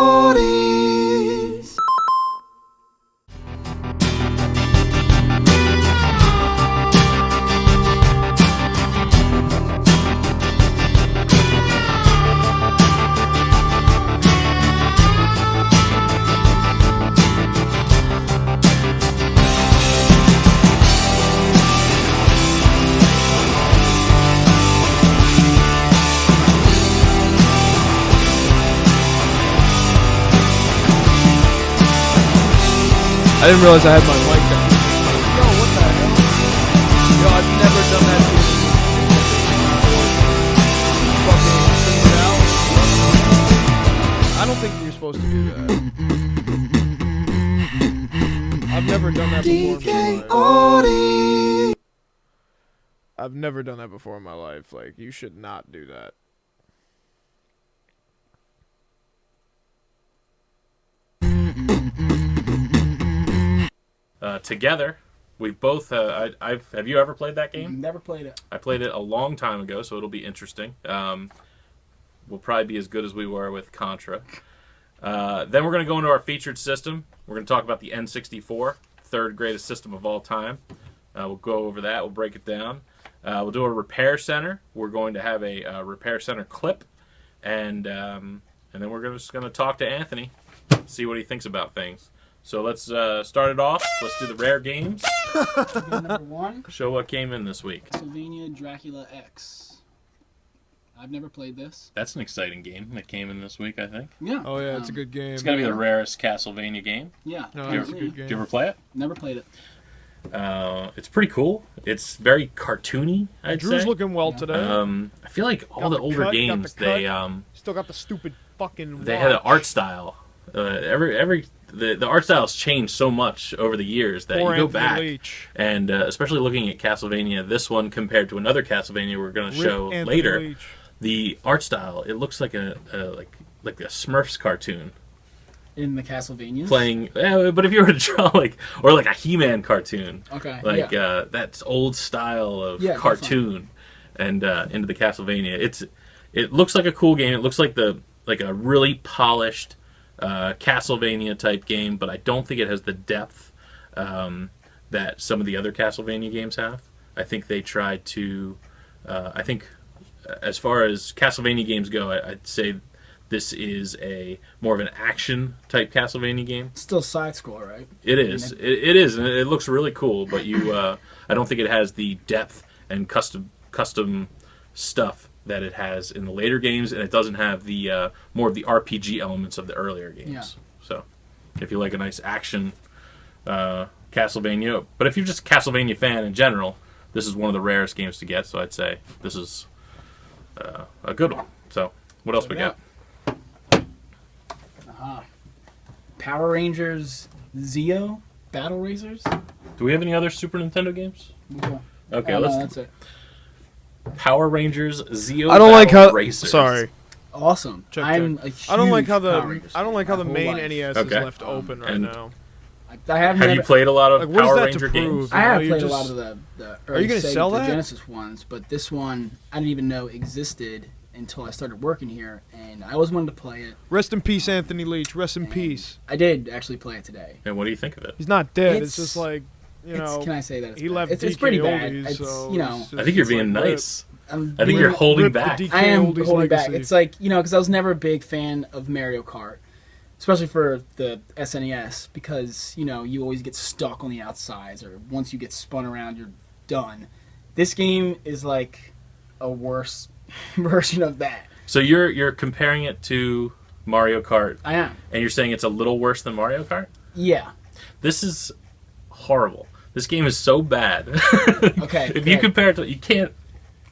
DKOldies. I didn't realize I had my mic down. Yo, what the hell? Yo, I've never done that before. Fucking sing it out. I don't think you're supposed to do that. I've never done that before in my life. I've never done that before in my life. Like, you should not do that. Together, we've both. Have you ever played that game? Never played it. I played it a long time ago, so it'll be interesting. We'll probably be as good as we were with Contra. Then we're going to go into our featured system. We're going to talk about the N64, third greatest system of all time. We'll go over that. We'll break it down. We'll do a repair center. We're going to have a repair center clip, and then we're just going to talk to Anthony, see what he thinks about things. So let's start it off. Let's do the rare games. Number one. Show what came in this week. Castlevania Dracula X. I've never played this. That's an exciting game that came in this week, I think. Yeah. Oh, yeah, it's a good game. It's got to be the rarest Castlevania game. Yeah. No, You it's a ever, good game. did you ever play it? Never played it. It's pretty cool. It's very cartoony, I'd Drew's say. looking well today. I feel like all Got the the older cut, games, got the they Still got the stupid fucking they had an watch. art style. The art styles changed so much over the years that Poor you go Anthony back, Leach. and especially looking at Castlevania, this one compared to another Castlevania we're going to Rip show Anthony later, Leach. the art style, it looks like a Smurfs cartoon In the Castlevanias? playing. But if you were to draw or like a He-Man cartoon, Okay. that's old style of Yeah, cartoon, and into the Castlevania, it looks like a cool game. It looks like a really polished Castlevania type game, but I don't think it has the depth that some of the other Castlevania games have. I think they tried to. I think as far as Castlevania games go, I'd say this is more of an action type Castlevania game. Still side scroll, right? It is. It is, and it looks really cool. But I don't think it has the depth and custom stuff that it has in the later games, and it doesn't have the more of the RPG elements of the earlier games. Yeah. So, if you like a nice action Castlevania, but if you're just a Castlevania fan in general, this is one of the rarest games to get. So I'd say this is a good one. So, what else we got? Power Rangers Zeo Battle Racers? Do we have any other Super Nintendo games? Yeah. Okay, No, let's. that's it. Power Rangers Zeo. I don't like Battle how. Racers. Sorry. Awesome. Check. I'm a huge I don't like how Power Rangers I don't like how the fan, my main whole life. NES Okay. is left open right and- now. I haven't Have you played a lot of Like, what is Power that Ranger to games? prove? I have You played a just- lot of the early you gonna Sega sell the that? Genesis ones, but this one I didn't even know existed until I started working here, and I always wanted to play it. Rest in peace, Anthony Leach. Rest in and peace. I did actually play it today. And what do you think of it? He's not dead. It's- It's just like, you It's- know. can I say that? It's he bad? left It's pretty bad. DKOldies, It's, so you know, it's I think you're just being like, rip. nice. I'm I think being- you're holding Rip the back. DKOldies I am holding back. legacy. It's like, because I was never a big fan of Mario Kart, especially for the SNES, because, you always get stuck on the outsides, or once you get spun around, you're done. This game is like a worse version of that. So you're comparing it to Mario Kart, I am. and you're saying it's a little worse than Mario Kart? Yeah. This is horrible. This game is so bad. Okay. If you good. compare it to, you can't.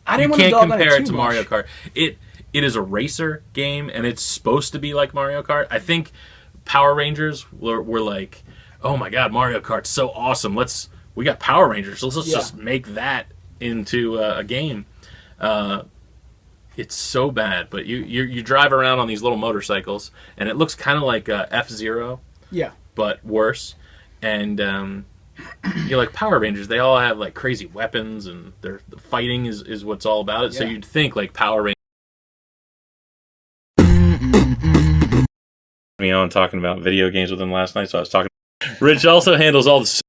I You didn't want to can't dog on compare it it too to much. Mario Kart. It is a racer game, and it's supposed to be like Mario Kart. I think Power Rangers were like, oh my god, Mario Kart's so awesome. We got Power Rangers. Let's Yeah. just make that into a game. It's so bad, but you drive around on these little motorcycles, and it looks kind of like F-Zero, Yeah. but worse. And like Power Rangers, they all have like crazy weapons, and the fighting is what's all about it. So Yeah. you'd think like Power Rangers. Me on talking about video games with him last night, so I was talking. Rich also handles all the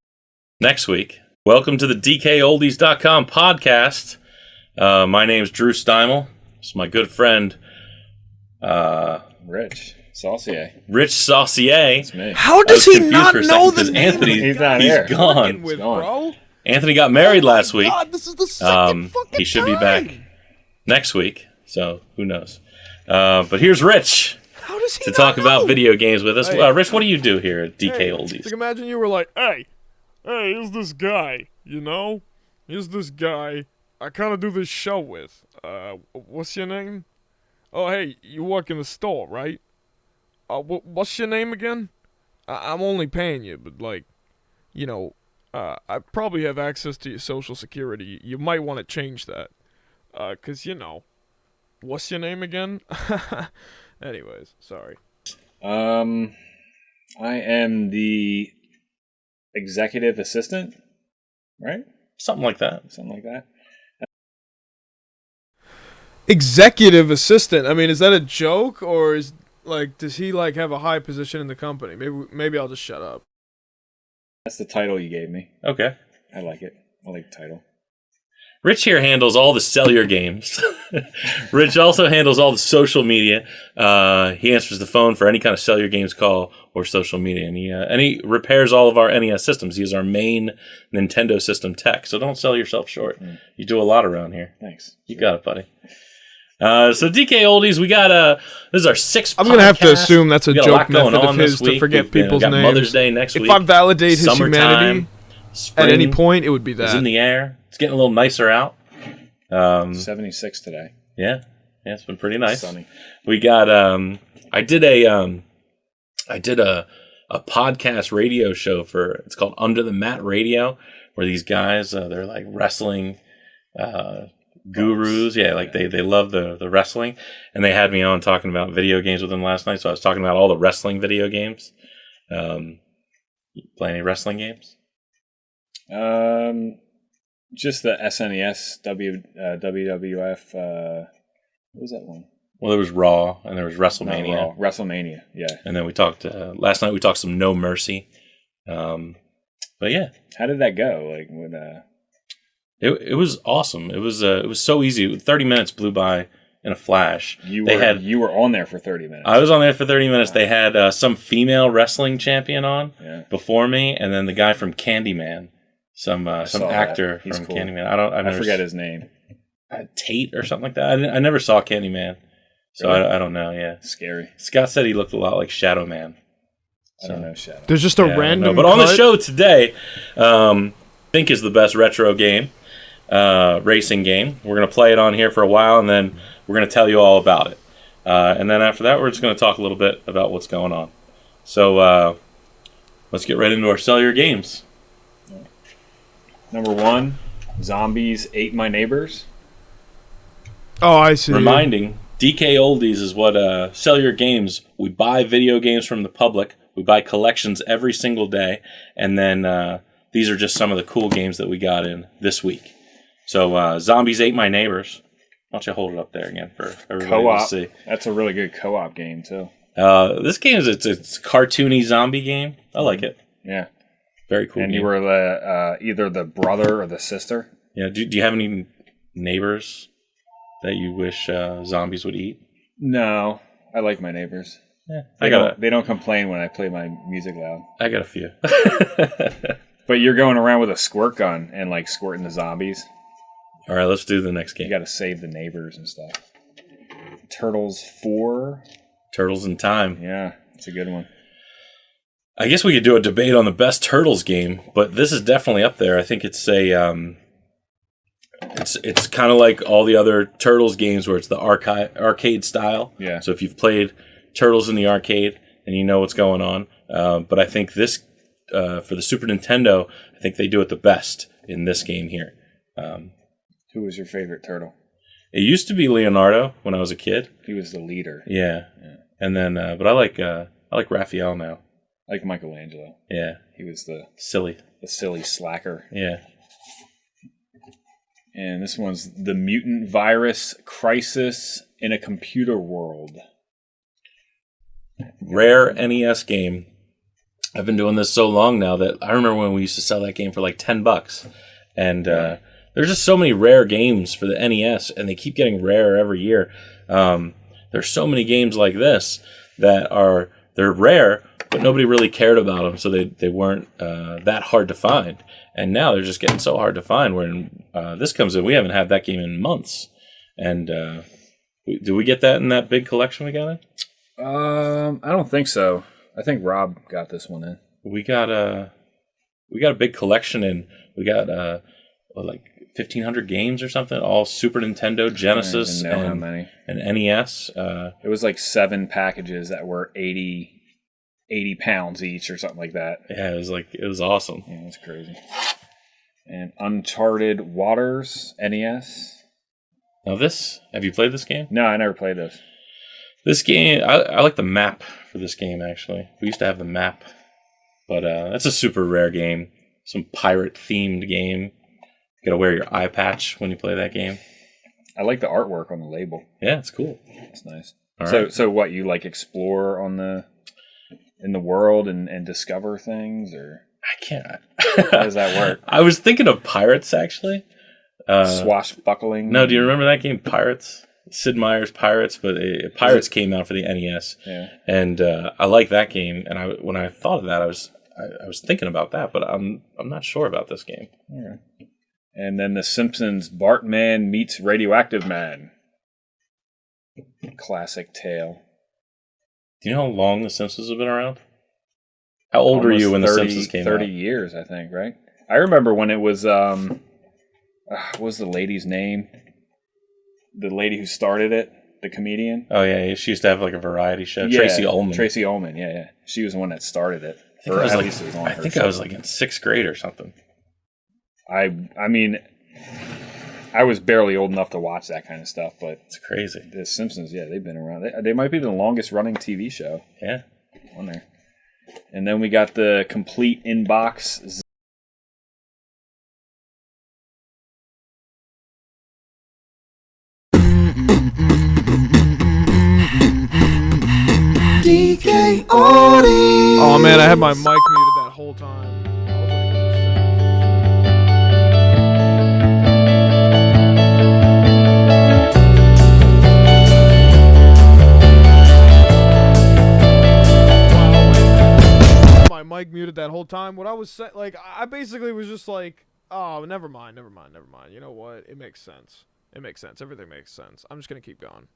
next week. Welcome to the DKOldies.com podcast. My name's Drew Steimel. It's my good friend, Rich Saucier. Rich Saucier. It's me. How I does was he confused not for a know second the 'cause name? Anthony, He's not he's here. gone. With, gone. bro? Anthony got married last week. God, this is the second fucking He should be time. back next week, so who knows? But here's Rich How does he to not talk about know? video games with us. Hey. Rich, what do you do here at DK Hey, Oldies? like imagine you were like, hey, here's this guy, you know? Here's this guy I kind of do this show with. What's your name? Oh, hey, you work in the store, right? What's your name again? I'm only paying you, but like, you know, I probably have access to your social security. You might want to change that. 'Cause, you know, what's your name again? Anyways, sorry. I am the executive assistant, right? Something like that. Something like that. Executive assistant. I mean, is that a joke, or is like, does he like have a high position in the company? Maybe I'll just shut up. That's the title you gave me. Okay. I like it. I like the title. Rich here handles all the cellular games. Rich also handles all the social media. He answers the phone for any kind of cellular games call or social media, and he repairs all of our NES systems. He is our main Nintendo system tech. So don't sell yourself short. You do a lot around here. Thanks. You got it, buddy. So DK Oldies, we got this is our sixth. I'm gonna have to podcast. assume that's a We got joke lot going method on of his this to week. forget We've people's got names. Mother's Day next If week. I validate his Summertime, humanity spring at any point, it would be is that. in the air. It's getting a little nicer out. 76 today. Yeah, it's been pretty nice. Sunny. We got I did a podcast radio show it's called Under the Mat Radio, where these guys they're like wrestling gurus. Yeah, like they love the wrestling, and they had me on talking about video games with them last night. So I was talking about all the wrestling video games. You play any wrestling games? Just the SNES, WWF. What was that one? Well, there was Raw and there was WrestleMania. Not Raw. WrestleMania, yeah. And then we talked last night. We talked some No Mercy. But yeah, How did that go? Like, when, it was awesome. It was so easy. 30 minutes blew by in a flash. you were on there for 30 minutes. I was on there for 30 minutes. They had some female wrestling champion on before me, and then the guy from Candyman, some saw actor that. He's from cool. Candyman. I forget his name. Tate or something like that. I never saw Candyman, so Really? I don't know. Yeah, Scary. Scott said he looked a lot like Shadow Man. I don't know, Shadow. There's just a Yeah, I don't know. random. But on the cut. show today, I think is the best retro game, racing game. We're going to play it on here for a while, and then we're going to tell you all about it. And then after that, we're just going to talk a little bit about what's going on. So let's get right into our cellular games. Number 1, Zombies Ate My Neighbors. Oh, I see. Reminding, DK Oldies is what cellular games. We buy video games from the public. We buy collections every single day. And then these are just some of the cool games that we got in this week. So Zombies Ate My Neighbors. Why don't you hold it up there again for everybody Co-op. to see? That's a really good co-op game, too. This game is it's a cartoony zombie game. I like it. Yeah. Very cool. And game. you were either the brother or the sister. Yeah. Do you have any neighbors that you wish zombies would eat? No, I like my neighbors. Yeah, They don't complain when I play my music loud. I got a few. But you're going around with a squirt gun and like squirting the zombies. All right, let's do the next You game. got to save the neighbors and stuff. Turtles 4. Turtles in Time. Yeah, it's a good one. I guess we could do a debate on the best Turtles game, but this is definitely up there. I think it's a it's kind of like all the other Turtles games where it's the arcade style. Yeah. So if you've played Turtles in the arcade, then you know what's going on. But I think this for the Super Nintendo, I think they do it the best in this game here. Who was your favorite turtle? It used to be Leonardo when I was a kid. He was the leader. Yeah. And then, but I like Raphael now. Like Michelangelo. Yeah. He was the Silly. The silly slacker. Yeah. And this one's The Mutant Virus Crisis in a Computer World. Rare NES game. I've been doing this so long now that I remember when we used to sell that game for like $10. And there's just so many rare games for the NES, and they keep getting rarer every year. There's so many games like this that they're rare, but nobody really cared about them, so they weren't that hard to find. And now they're just getting so hard to find. When this comes in, we haven't had that game in months. And do we get that in that big collection we got in? I don't think so. I think Rob got this one in. We got a big collection in. We got like 1,500 games or something, all Super Nintendo, Genesis, I don't even know how many. And NES. It was like 7 packages that were 80 pounds each or something like that. Yeah, it was awesome. Yeah, it was crazy. And Uncharted Waters, NES. Now have you played this game? No, I never played this. This game, I like the map for this game, actually. We used to have the map, but that's a super rare game. Some pirate-themed game. You gotta wear your eye patch when you play that game. I like the artwork on the label. Yeah, it's cool. It's nice. All so, right. so what, you like explore in the world and discover things, or I can't. how does that work? I was thinking of Pirates, actually. Swashbuckling? No, do you remember that game, Pirates? Sid Meier's Pirates, but Pirates came out for the NES. Yeah. And I like that game, and when I thought of that, I was thinking about that, but I'm not sure about this game. All right. And then The Simpsons, Bartman meets Radioactive Man. Classic tale. Do you know how long The Simpsons have been around? How old were you when The Simpsons came 30 out? years, I think, right? I remember when it was, what was the lady's name? The lady who started it, the comedian. Oh, yeah, she used to have like a variety show. Yeah, Tracy Ullman. Tracy Ullman, yeah. She was the one that started it. I think I was like in 6th grade or something. I mean, I was barely old enough to watch that kind of stuff, but It's crazy. The Simpsons, yeah, they've been around. They might be the longest running TV show Yeah. on there. And then we got the complete inbox. DKOldies. Oh man, I had my mic muted that whole time. My mic muted that whole time. What I was saying, like, I basically was just like, oh, never mind. You know what? It makes sense. Everything makes sense. I'm just gonna keep going.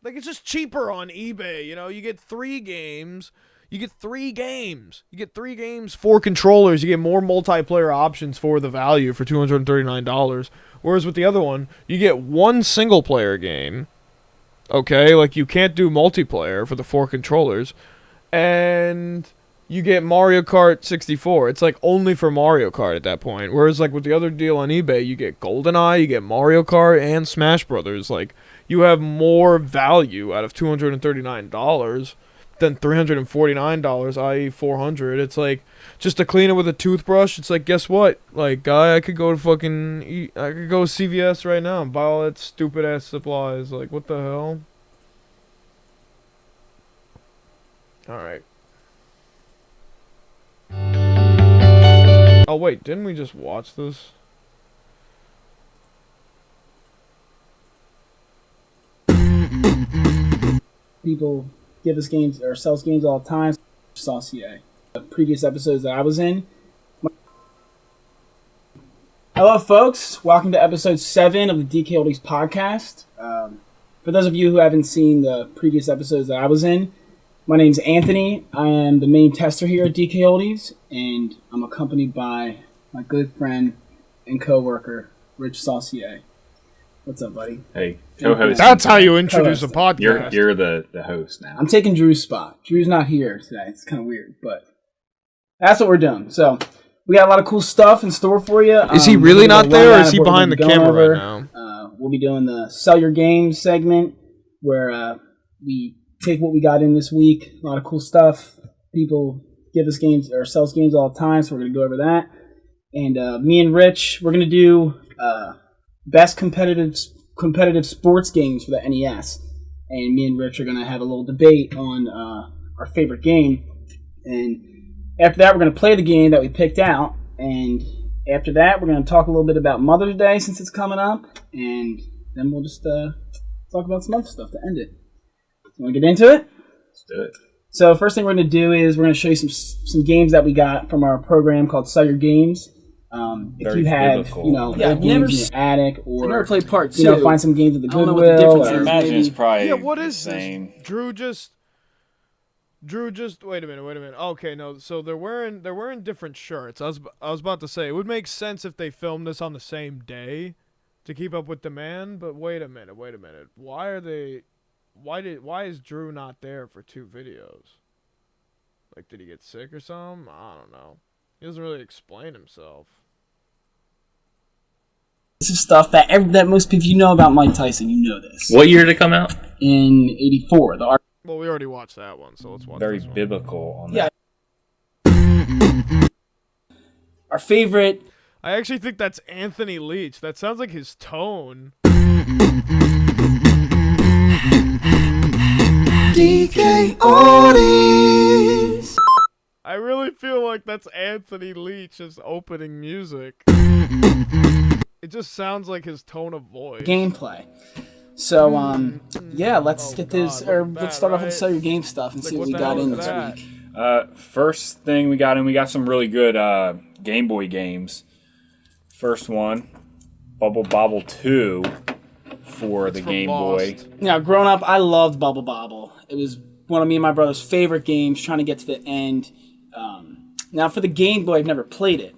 Like, it's just cheaper on eBay, you know? You get 3 games. You get 3 games, 4 controllers. You get more multiplayer options for the value for $239. Whereas with the other one, you get 1 single-player game. Okay? Like, you can't do multiplayer for the 4 controllers. And you get Mario Kart 64. It's, like, only for Mario Kart at that point. Whereas, like, with the other deal on eBay, you get GoldenEye, you get Mario Kart, and Smash Brothers. Like, you have more value out of $239 than $349, i.e. $400. It's like, just to clean it with a toothbrush, it's like, guess what? Like, guy, I could go to I could go to CVS right now and buy all that stupid ass supplies. Like, what the hell? Alright. Oh wait, didn't we just watch this? People give us games or sells games all the time. Saucier. The previous episodes that I was in. Hello, folks. Welcome to episode 7 of the DKOldies podcast. For those of you who haven't seen the previous episodes that I was in, my name's Anthony. I am the main tester here at DKOldies, and I'm accompanied by my good friend and co-worker, Rich Saucier. What's up, buddy? Hey, co-host. That's how you introduce a podcast. You're the host now. I'm taking Drew's spot. Drew's not here today. It's kind of weird, but that's what we're doing. So we got a lot of cool stuff in store for you. Is he really not there, or is he behind the camera right now? We'll be doing the Sell Your Games segment, where we take what we got in this week. A lot of cool stuff. People give us games or sell us games all the time, so we're going to go over that. And me and Rich, we're going to do best competitive sports games for the NES. And me and Rich are going to have a little debate on our favorite game. And after that, we're going to play the game that we picked out. And after that, we're going to talk a little bit about Mother's Day since it's coming up. And then we'll just talk about some other stuff to end it. You want to get into it? Let's do it. So first thing we're going to do is we're going to show you some games that we got from our program called Sell Your Games. If Very you have, biblical. old games in your attic, or I never played part 2. find some games at the I don't know Goodwill. what the difference I is. imagine it's probably Yeah, what is the same. this? Drew just wait a minute. Okay, no, so they're wearing different shirts. I was about to say it would make sense if they filmed this on the same day to keep up with demand, but wait a minute. Why is Drew not there for 2 videos? Like, did he get sick or something? I don't know. He doesn't really explain himself. This is stuff that most people, you know about Mike Tyson, you know this. What year did it come out? In '84, Well, we already watched that one, so let's watch Very this one. biblical on Yeah. that. our favorite. I actually think that's Anthony Leach. That sounds like his tone. DKOldies. I really feel like that's Anthony Leach's opening music. It just sounds like his tone of voice. Gameplay. So, yeah, let's Oh, get this, God, or look at let's that, start off with right? Sell Your Game stuff and Like, see what what we the got hell in is this that? week. First thing we got some really good Game Boy games. First one, Bubble Bobble 2 for the from Game Lost. Boy. Now, growing up, I loved Bubble Bobble. It was one of me and my brother's favorite games, trying to get to the end. Now, for the Game Boy, I've never played it.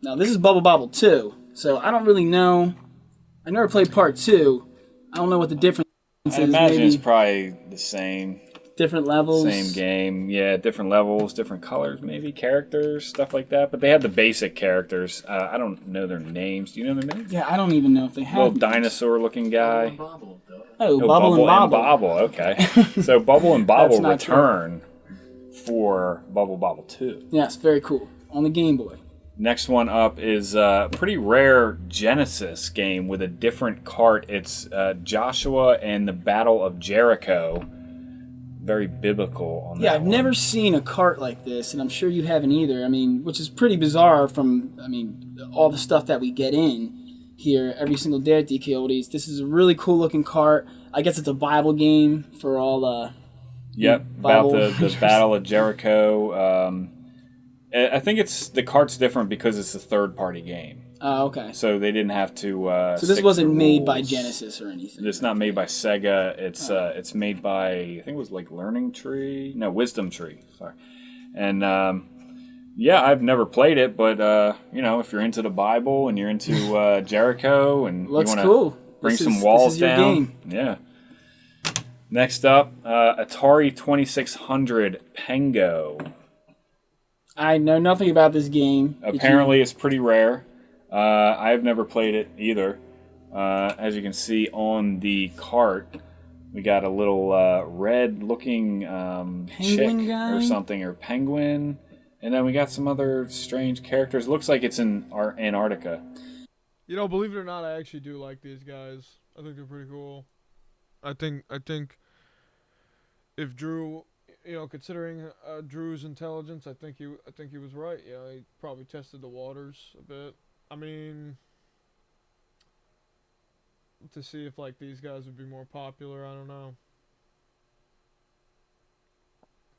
Now, this is Bubble Bobble 2, so I don't really know. I never played part 2. I don't know what the difference is. I imagine Maybe it's probably the same different levels. same game. Yeah, different levels, different colors, maybe characters, stuff like that. But they had the basic characters. I don't know their names. Do you know their names? Yeah, I don't even know if they have Little names. dinosaur-looking guy. Oh, Oh, Bubble and Bobble. Okay, so Bubble and Bobble That's not true. return for Bubble Bobble 2. Yes, very cool. On the Game Boy. Next one up is a pretty rare Genesis game with a different cart. It's Joshua and the Battle of Jericho. Very biblical on that. Yeah, I've one. never seen a cart like this, and I'm sure you haven't either. I mean, which is pretty bizarre from, all the stuff that we get in here every single day at DKOldies. This is a really cool looking cart. I guess it's a Bible game for all Yep, Bible about the readers. Battle of Jericho. I think the cart's different because it's a third-party game, Oh, okay. so they didn't have to. So this stick wasn't to made by rules. Genesis or anything. It's not made by Sega. It's made by, I think it was like Wisdom Tree. Sorry, and yeah, I've never played it, but if you're into the Bible and you're into Jericho and Looks you want cool. to bring This some is- walls this is your down, game. yeah. Next up, Atari 2600 Pengo. I know nothing about this game. Did you- Apparently, it's pretty rare. I've never played it either. As you can see on the cart, we got a little red-looking chick Penguin guy? or something, or penguin, and then we got some other strange characters. Looks like it's in Antarctica. You know, believe it or not, I actually do like these guys. I think they're pretty cool. I think if Drew, considering Drew's intelligence, I think he was right. Yeah, he probably tested the waters a bit. I mean, to see if like these guys would be more popular, I don't know.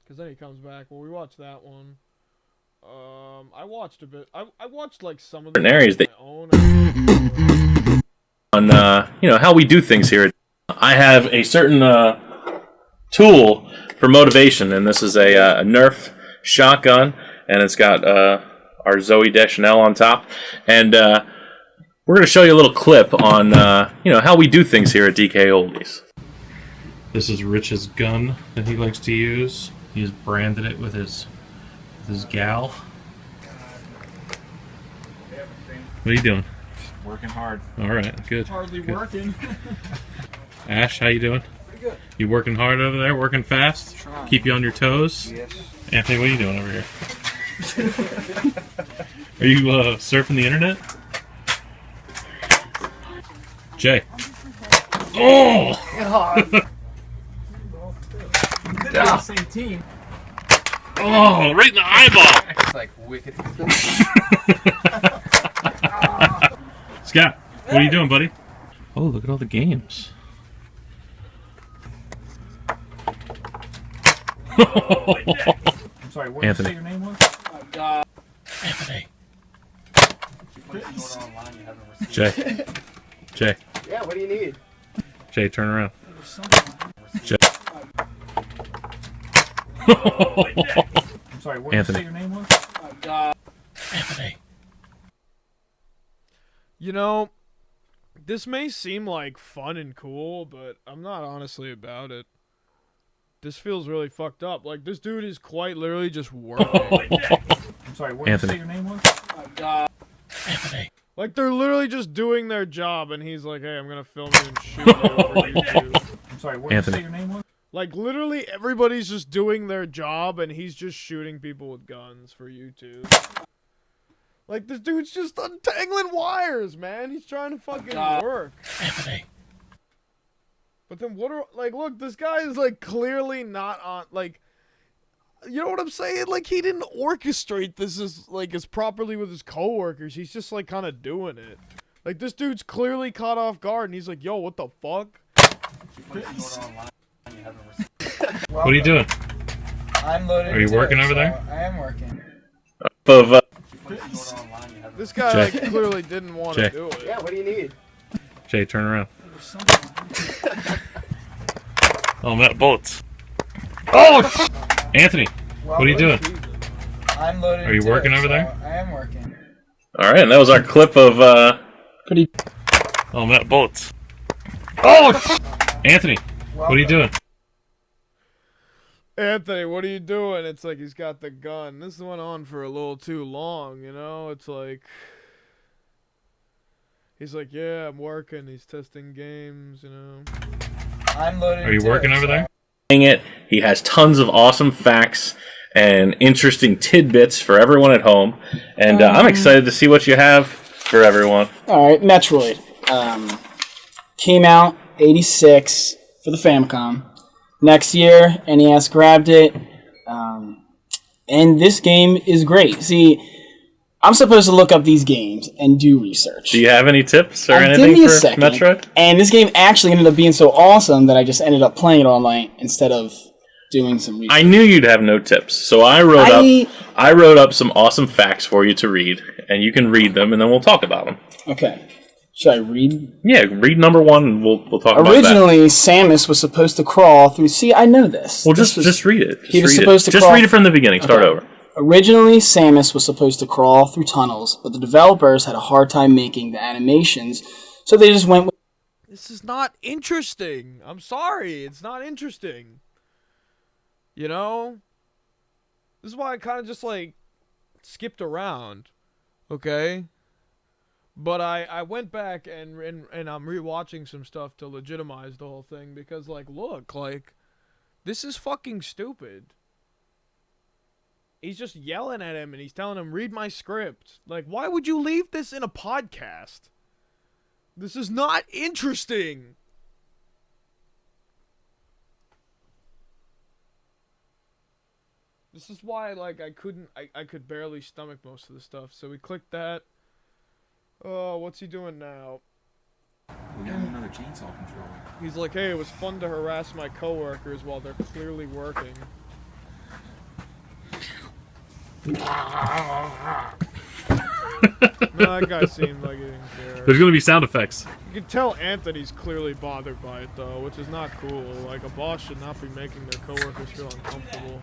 Because then he comes back. Well, we watched that one. I watched a bit. I watched like some of the Different areas on my own. On how we do things here. I have a certain tool for motivation, and this is a Nerf shotgun, and it's got our Zoe Deschanel on top, and we're going to show you a little clip on how we do things here at DKOldies. This is Rich's gun that he likes to use. He's branded it with his gal. What are you doing? Working hard. All right, good. Hardly good. working. Ash, how you doing? Pretty good. You working hard over there? Working fast? Trying. Keep you on your toes? Yes. Anthony, what are you doing over here? Are you surfing the internet? Jay. Oh! Same team. Oh, right in the eyeball! It's like wicked. Scott, what are you doing, buddy? Oh, look at all the games. I'm sorry, what did you Anthony. say your name was? Anthony. Jay. Jay. Yeah, what do you need? Jay, turn around. Jay. I'm sorry, what did Anthony. you say your name was? Anthony. You know, this may seem like fun and cool, but I'm not honestly about it. This feels really fucked up. Like, this dude is quite literally just working. I'm sorry, what did you Anthony. say your name was? Anthony. Like, they're literally just doing their job, and he's like, hey, I'm gonna film you and shoot you over YouTube. I'm sorry, what did you Anthony. say your name was? Like, literally everybody's just doing their job, and he's just shooting people with guns for YouTube. Like, this dude's just untangling wires, man. He's trying to fucking work. Anthony. But then what are, like, look, this guy is, like, clearly not on, like, you know what I'm saying? Like, he didn't orchestrate this as properly with his coworkers. He's just, like, kind of doing it. Like, this dude's clearly caught off guard, and he's like, yo, what the fuck? What are you doing? I'm loaded. Are you too, working over so there? I am working. This guy, Jay. like, clearly didn't want Jay. to do it. Yeah, what do you need? Jay, turn around. Oh, I'm out of bullets. Oh! Anthony, what are you doing? I'm loaded. Are you too, working over so there? I am working. All right, and that was our clip of pretty. Oh, I'm out of bullets. Oh! Anthony, what are you doing? Anthony, what are you doing? It's like he's got the gun. This went on for a little too long, you know? It's like... He's like, yeah, I'm working. He's testing games, you know? I'm loaded. Are you too, working over so there? It. He has tons of awesome facts and interesting tidbits for everyone at home, and I'm excited to see what you have for everyone. All right, Metroid. Came out 86 for the Famicom. Next year, NES grabbed it. And this game is great. See, I'm supposed to look up these games and do research. Do you have any tips or Give anything me a for second. Metroid? And this game actually ended up being so awesome that I just ended up playing it all night instead of doing some research. I knew you'd have no tips, so I wrote up some awesome facts for you to read, and you can read them, and then we'll talk about them. Okay. Should I read? Yeah, read number one, and we'll talk about that. Originally, Samus was supposed to crawl through... See, I know this. Well, This was- just read it. He was Just read supposed it. to Just crawl- read it from the beginning. Start Okay. over. Originally, Samus was supposed to crawl through tunnels, but the developers had a hard time making the animations, so they just went with... This is not interesting. I'm sorry. It's not interesting. You know? This is why I kind of just, like, skipped around. Okay? But I went back and I'm rewatching some stuff to legitimize the whole thing because, like, look, like, this is fucking stupid. He's just yelling at him and he's telling him, read my script. Like, why would you leave this in a podcast? This is not interesting. This is why, like, I could barely stomach most of the stuff. So we clicked that. Oh, what's he doing now? We got another chainsaw controller. He's like, hey, it was fun to harass my coworkers while they're clearly working. No, that guy seemed like he didn't care. There's going to be sound effects. You can tell Anthony's clearly bothered by it, though, which is not cool. Like, a boss should not be making their coworkers feel uncomfortable.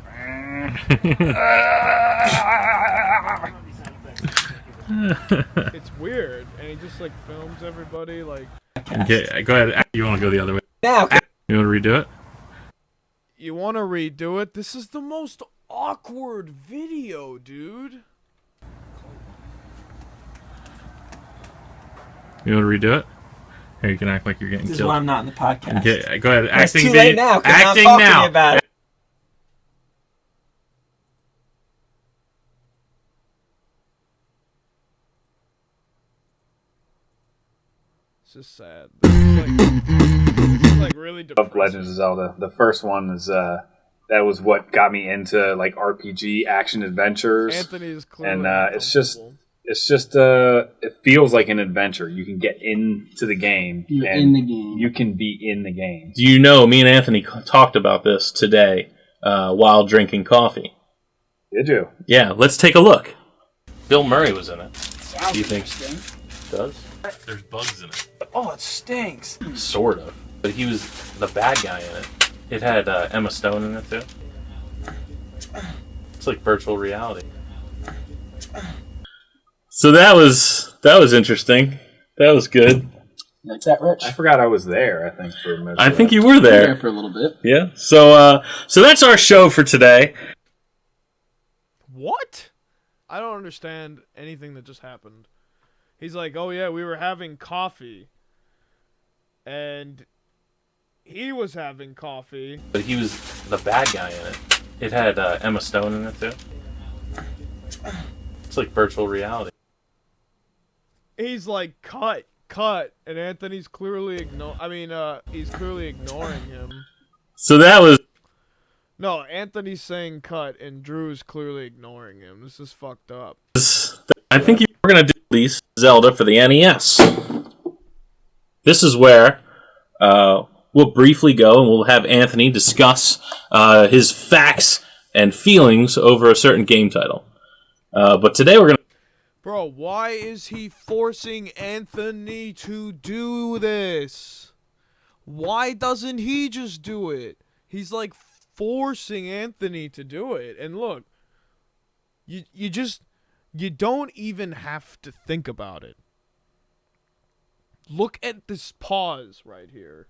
It's weird, and he just, like, films everybody, like... Okay, go ahead. You want to go the other way? Now, You want to redo it? You want to redo it? This is the most awkward video, dude. You want to redo it? Here, you can act like you're getting This is killed. why I'm not in the podcast. Go ahead. It's Acting too late now. 'Cause now I'm acting talking now. about it. It's just sad. This is like really Of depressing. Legends of Zelda. The first one is that was what got me into like RPG action adventures. Anthony is clearly And uncomfortable. it's just it feels like an adventure. You can get into the game. You're and in the game. You can be in the game. Do you know, me and Anthony talked about this today while drinking coffee. Did you? Yeah, let's take a look. Bill Murray was in it. Sounds Do you think interesting. it does? There's bugs in it. Oh, it stinks. Sort of. But he was the bad guy in it. It had Emma Stone in it, too. It's like virtual reality. So that was interesting. That was good. You like that, Rich? I forgot I was there. I think for most I of think that. you were There there. for a little bit. Yeah. So that's our show for today. What? I don't understand anything that just happened. He's like, oh yeah, we were having coffee. And he was having coffee. But he was the bad guy in it. It had Emma Stone in it, too. It's like virtual reality. He's like, cut. And Anthony's clearly he's clearly ignoring him. So that was... No, Anthony's saying cut, and Drew's clearly ignoring him. This is fucked up. I think we're going to do release Zelda for the NES. This is where we'll briefly go and we'll have Anthony discuss his facts and feelings over a certain game title. But today we're going to... Bro, why is he forcing Anthony to do this? Why doesn't he just do it? He's like forcing Anthony to do it. And look, you don't even have to think about it. Look at this pause right here.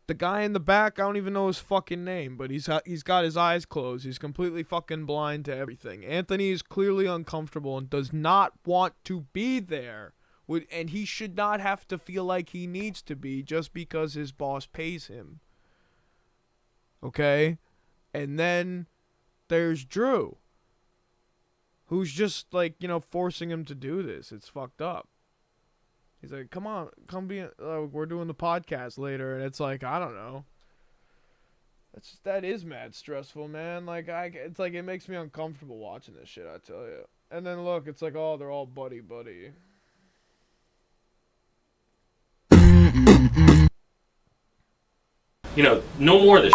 The guy in the back, I don't even know his fucking name, but he's got his eyes closed. He's completely fucking blind to everything. Anthony is clearly uncomfortable and does not want to be there. And he should not have to feel like he needs to be just because his boss pays him. Okay? And then there's Drew, who's just like, forcing him to do this. It's fucked up. He's like, come on, come be, we're doing the podcast later. And it's like, I don't know. That is mad stressful, man. Like, it's like, it makes me uncomfortable watching this shit, I tell you. And then look, it's like, oh, they're all buddy. no more of this.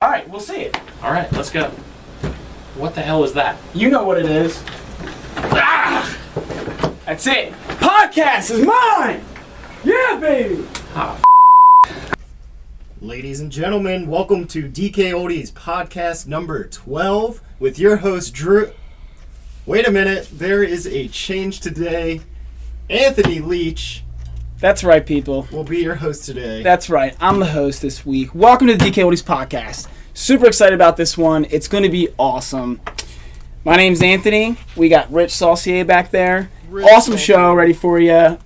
All right, we'll see it. All right, let's go. What the hell is that? You know what it is. Ah! That's it. Podcast is mine. Yeah, baby. Ladies and gentlemen, welcome to DKOldies podcast number 12 with your host, Drew. Wait a minute, there is a change today. Anthony Leach That's right, people. will be your host today. That's right. I'm the host this week. Welcome to the DKOldies podcast. Super excited about this one. It's going to be awesome. My name's Anthony. We got Rich Saucier back there. Awesome show ready for you.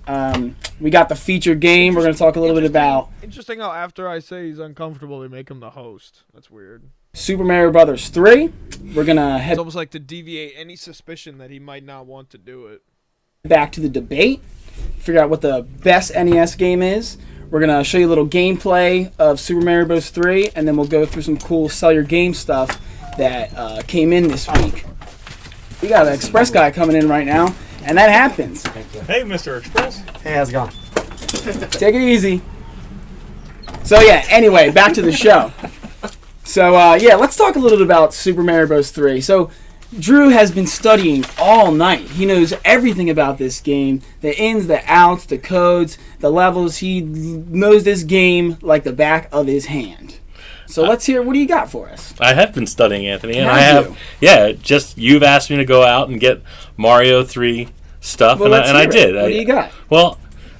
We got the featured game. We're going to talk a little bit about Interesting how after I say he's uncomfortable, they make him the host. That's weird. Super Mario Brothers 3. We're going to head It's almost like to deviate any suspicion that he might not want to do it. back to the debate, figure out what the best NES game is. We're going to show you a little gameplay of Super Mario Bros. 3, and then we'll go through some cool sell your game stuff that came in this week. We got an Express guy coming in right now, and that happens. Hey, Mr. Express. Hey, how's it going? Take it easy. So yeah, anyway, back to the show. So let's talk a little bit about Super Mario Bros. 3. So Drew has been studying all night. He knows everything about this game, the ins, the outs, the codes, the levels. He knows this game like the back of his hand. So let's hear, what do you got for us? I have been studying, Anthony, and Have I have. you? Yeah, just you've asked me to go out and get Mario 3 stuff, Well, let's and I hear it. did. What do you got? Well,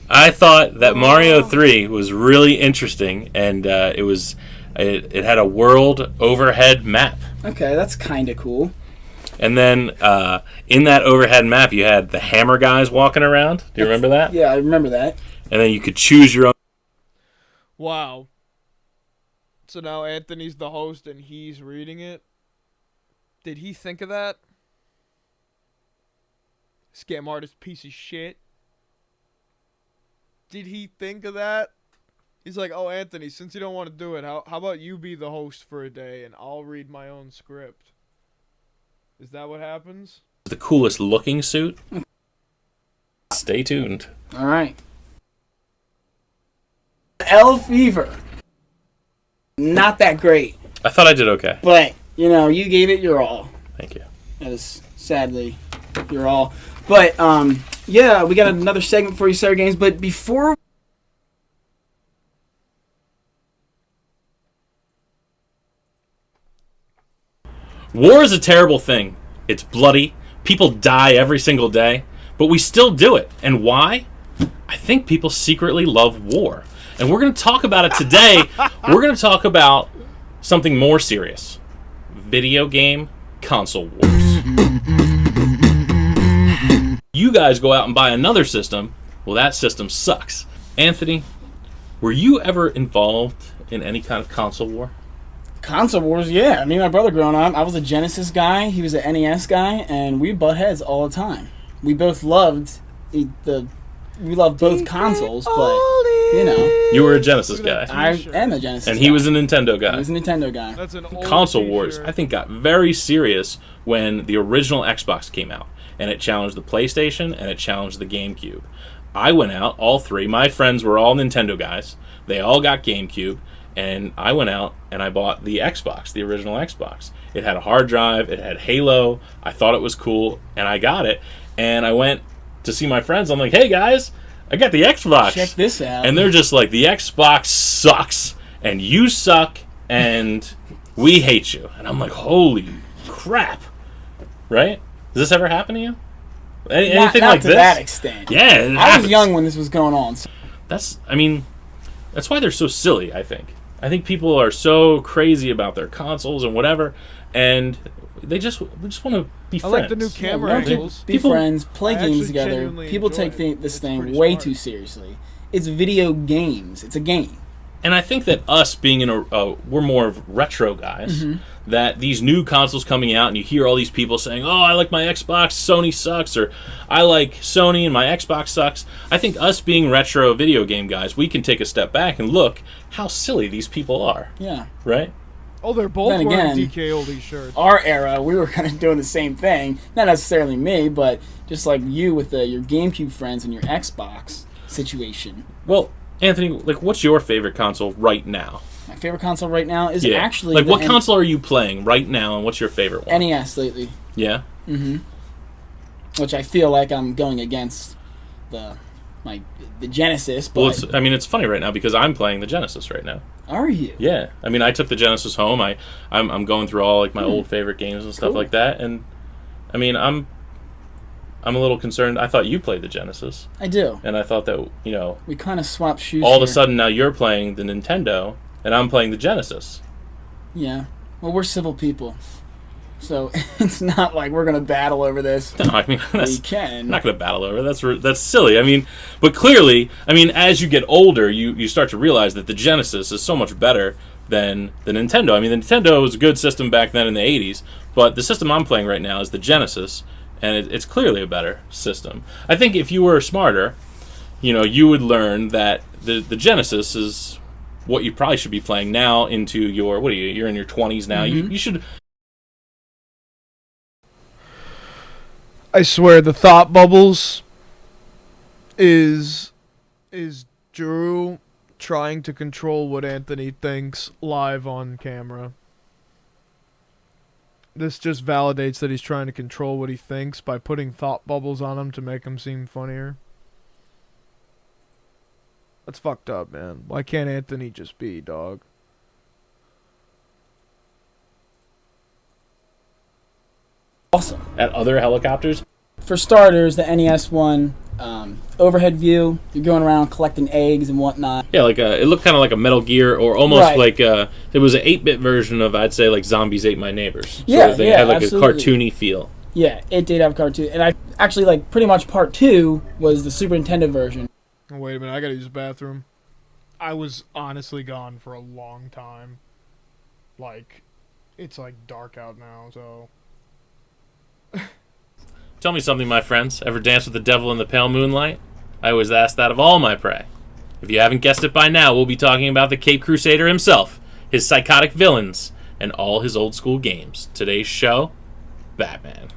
I thought that Mario 3 was really interesting, and it had a world overhead map. Okay, that's kind of cool. And then in that overhead map, you had the hammer guys walking around. Do you remember that? Yeah, I remember that. And then you could choose your own. Wow. So now Anthony's the host and he's reading it. Did he think of that? Scam artist piece of shit. Did he think of that? He's like, oh, Anthony, since you don't want to do it, how about you be the host for a day and I'll read my own script? Is that what happens? The coolest looking suit. Stay tuned. All right. L Fever. Not that great, I thought I did okay. but you gave it your all. Thank you. That is sadly your all. But yeah, we got another segment for you, Sarah Games. But before War is a terrible thing. It's bloody. People die every single day. But we still do it. And why? I think people secretly love war. And we're going to talk about it today. We're going to talk about something more serious. Video game console wars. You guys go out and buy another system. Well, that system sucks. Anthony, were you ever involved in any kind of console war? console wars, yeah. Me and my brother growing up, I was a Genesis guy, he was an NES guy, and we butt heads all the time. We both loved both consoles, but You were a Genesis guy. I am a Genesis And guy. he was a Nintendo guy. He was a Nintendo guy. That's an old Console wars, t-shirt. I think, got very serious when the original Xbox came out, and it challenged the PlayStation and it challenged the GameCube. I went out, all three. My friends were all Nintendo guys. They all got GameCube, and I went out and I bought the Xbox, the original Xbox. It had a hard drive. It had Halo. I thought it was cool, and I got it. And I went to see my friends. I'm like, hey, guys, I got the Xbox. Check this out. And they're just like, the Xbox sucks, and you suck, and we hate you. And I'm like, holy crap. Right? Does this ever happen to you? Anything not like to this? that extent. Yeah, it I was happens. young when this was going on. So. That's why they're so silly, I think. I think people are so crazy about their consoles and whatever, and they just want to be friends. I like the new Yeah, camera we don't angles. be People- friends, play I games actually together. genuinely People enjoy take it. this It's thing pretty way smart. too seriously. It's video games. It's a game. And I think that us being we're more of retro guys, Mm-hmm. that these new consoles coming out and you hear all these people saying, oh, I like my Xbox, Sony sucks, or I like Sony and my Xbox sucks. I think us being retro video game guys, we can take a step back and look how silly these people are, Yeah. right? Oh, they're both Then wearing again- DKOldies shirts. Our era, we were kind of doing the same thing. Not necessarily me, but just like you with your GameCube friends and your Xbox situation. Well, Anthony, like, what's your favorite console right now? My favorite console right now is Yeah. actually like, the what console are you playing right now, and what's your favorite one? NES lately, Yeah? which I feel like I'm going against the Genesis. But Well, it's funny right now because I'm playing the Genesis right now. are you? Yeah, I took the Genesis home. I'm going through all like my old favorite games and stuff Cool. like that, and I'm a little concerned. I thought you played the Genesis, I do. and I thought that We kind of swapped shoes. all of a here. sudden now you're playing the Nintendo and I'm playing the Genesis. Yeah. Well, we're civil people, so it's not like we're gonna battle over this. No, I mean We I'm can. not going to battle over it. That's silly. But clearly, as you get older, you start to realize that the Genesis is so much better than the Nintendo. The Nintendo was a good system back then in the 80s, but the system I'm playing right now is the Genesis, and it's clearly a better system. I think if you were smarter, you would learn that the Genesis is what you probably should be playing now into your, you're in your 20s now. You should... I swear the thought bubbles is Drew trying to control what Anthony thinks live on camera. This just validates that he's trying to control what he thinks by putting thought bubbles on him to make him seem funnier. That's fucked up, man. Why can't Anthony just be, dog? Awesome. At other helicopters? For starters, the NES one overhead view. You're going around collecting eggs and whatnot. Yeah, like it looked kind of like a Metal Gear, or almost Right. like it was an 8-bit version of, I'd say, like Zombies Ate My Neighbors. Yeah, they yeah, had like absolutely. a cartoony feel. Yeah, it did have a cartoon, and I actually like pretty much part 2 was the Super Nintendo version. Oh, wait a minute, I gotta use the bathroom. I was honestly gone for a long time. Like, it's like dark out now, so. Tell me something, my friends. Ever dance with the devil in the pale moonlight? I always ask that of all my prey. If you haven't guessed it by now, we'll be talking about the Cape Crusader himself, his psychotic villains, and all his old school games. Today's show, Batman.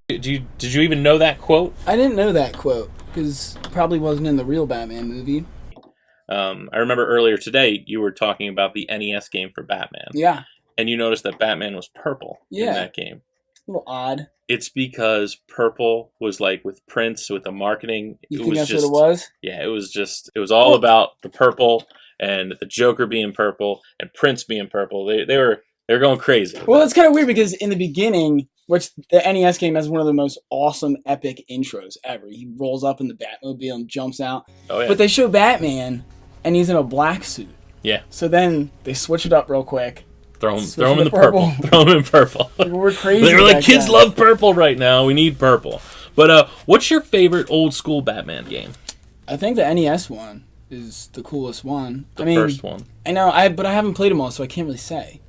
Did you even know that quote? I didn't know that quote because it probably wasn't in the real Batman movie. I remember earlier today you were talking about the NES game for Batman. Yeah, And you noticed that Batman was purple in that game. a little odd. It's because purple was like with Prince, with the marketing. You it think was that's just, what it was? Yeah, it was all about the purple and the Joker being purple and Prince being purple. They were going crazy. Well, it's kind of weird because in the beginning, which the NES game has one of the most awesome, epic intros ever. He rolls up in the Batmobile and jumps out. Oh yeah. But they show Batman, and he's in a black suit. Yeah. So then they switch it up real quick. Throw him Switch in to the purple. Throw him in purple. People were crazy. They were like, back kids then. love purple right now. We need purple. But what's your favorite old school Batman game? I think the NES one is the coolest one. The first one. I know, but I haven't played them all, so I can't really say.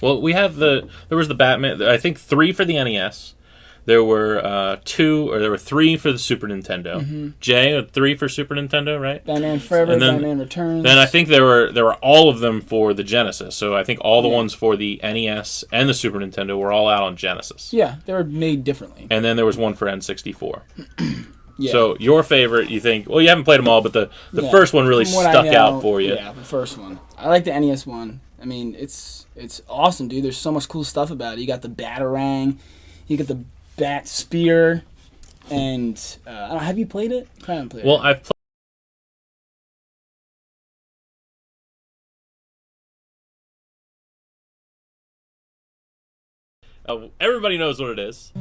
Well, we have there was the Batman. I think 3 for the NES. There were 3 for the Super Nintendo. Mm-hmm. Jay, 3 for Super Nintendo, right? Batman Forever, And then- Batman Returns. Then I think there were all of them for the Genesis. So I think all the ones for the NES and the Super Nintendo were all out on Genesis. Yeah, they were made differently. And then there was one for N64. Yeah. So your favorite, you think? Well, you haven't played them all, but the Yeah. first one really From what I stuck know, out for you. Yeah, the first one. I like the NES one. I mean, it's awesome, dude. There's so much cool stuff about it. You got the Batarang, you got the Bat Spear, and I don't know, have you played it? I haven't played Well, it. I've played. Everybody knows what it is.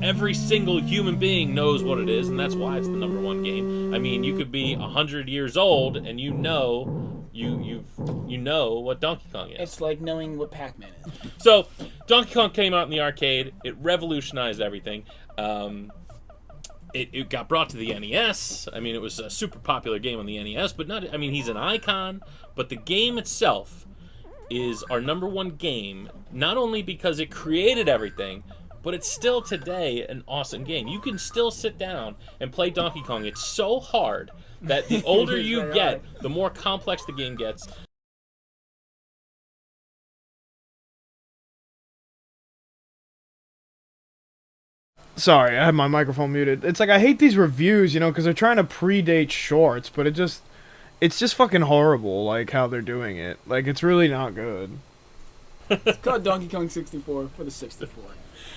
Every single human being knows what it is, and that's why it's the #1 game. I mean, you could be 100 years old, and you know what Donkey Kong is. It's like knowing what Pac-Man is. So, Donkey Kong came out in the arcade. It revolutionized everything. It got brought to the NES. I mean, it was a super popular game on the NES, but not. I mean, he's an icon, but the game itself is our #1 game, not only because it created everything, but it's still today an awesome game. You can still sit down and play Donkey Kong. It's so hard that the older you get, the more complex the game gets. Sorry, I had my microphone muted. It's like I hate these reviews, you know, because they're trying to predate shorts, but it's just fucking horrible, like how they're doing it. Like it's really not good. It's called Donkey Kong 64 for the 64.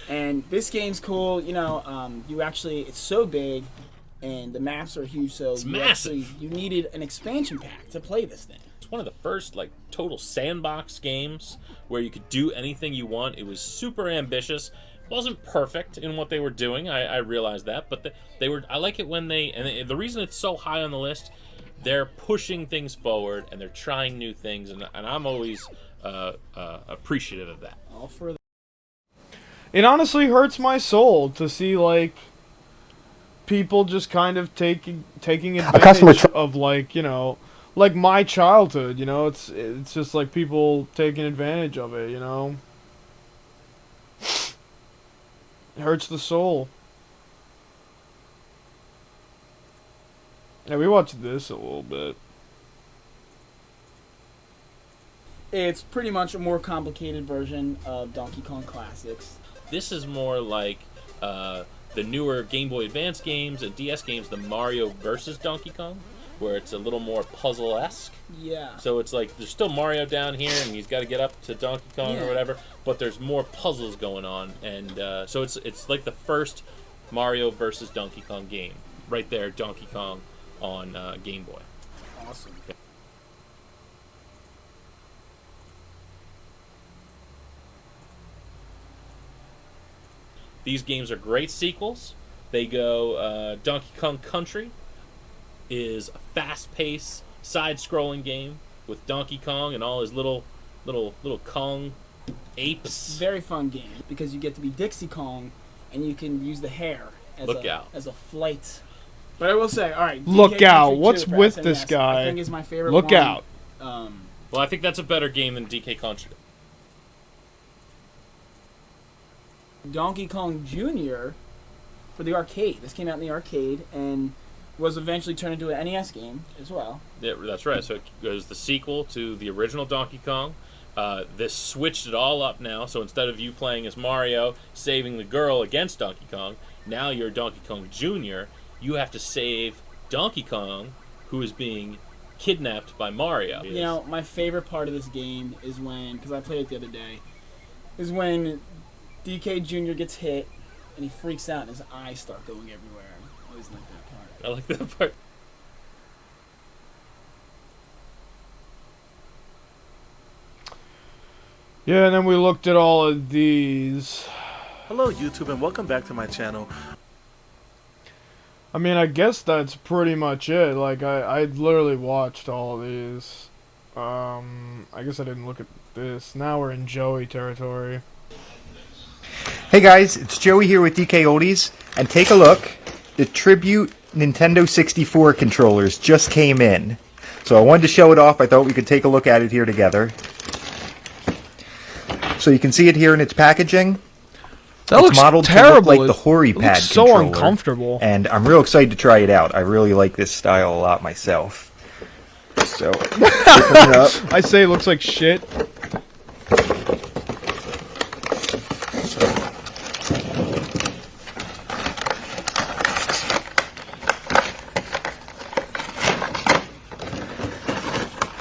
And this game's cool. You know, it's so big, and the maps are huge. So It's massive. You needed an expansion pack to play this thing. It's one of the first like total sandbox games where you could do anything you want. It was super ambitious. Wasn't perfect in what they were doing. I realized that, but they were. I like it when the reason it's so high on the list, they're pushing things forward and they're trying new things, and I'm always appreciative of that. All for It honestly hurts my soul to see like people just kind of taking advantage of like, you know, like my childhood, you know. It's just like people taking advantage of it, you know. It hurts the soul. Yeah, we watched this a little bit. It's pretty much a more complicated version of Donkey Kong Classics. This is more like the newer Game Boy Advance games and DS games, the Mario versus Donkey Kong, where it's a little more puzzle-esque. Yeah. So it's like there's still Mario down here, and he's got to get up to Donkey Kong Yeah. or whatever, but there's more puzzles going on, and so it's like the first Mario versus Donkey Kong game right there, Donkey Kong on Game Boy. Awesome. These games are great sequels. They go Donkey Kong Country is a fast-paced, side-scrolling game with Donkey Kong and all his little Kong apes. Very fun game because you get to be Dixie Kong and you can use the hair as as a flight. But I will say, all right. Look DK out! Country What's 2 for with SNES, this guy? I think is my favorite Look one. out! Well, I think that's a better game than DK Country. Donkey Kong Jr. for the arcade. This came out in the arcade and was eventually turned into an NES game as well. Yeah, that's right. So it was the sequel to the original Donkey Kong. This switched it all up now. So instead of you playing as Mario, saving the girl against Donkey Kong, now you're Donkey Kong Jr. You have to save Donkey Kong, who is being kidnapped by Mario. You know, my favorite part of this game is when, because I played it the other day, is when DK Jr. gets hit and he freaks out and his eyes start going everywhere. I always like that part. I like that part. Yeah, and then we looked at all of these. Hello YouTube and welcome back to my channel. I mean, I guess that's pretty much it. Like, I literally watched all of these. I guess I didn't look at this. Now we're in Joey territory. Hey guys, it's Joey here with DKOldies, and take a look. The Tribute Nintendo 64 controllers just came in. So I wanted to show it off. I thought we could take a look at it here together. So you can see it here in its packaging. That looks modeled terrible. To look like the Hori Pad looks so controller, uncomfortable. and I'm real excited to try it out. I really like this style a lot myself. So, open it up. I say it looks like shit.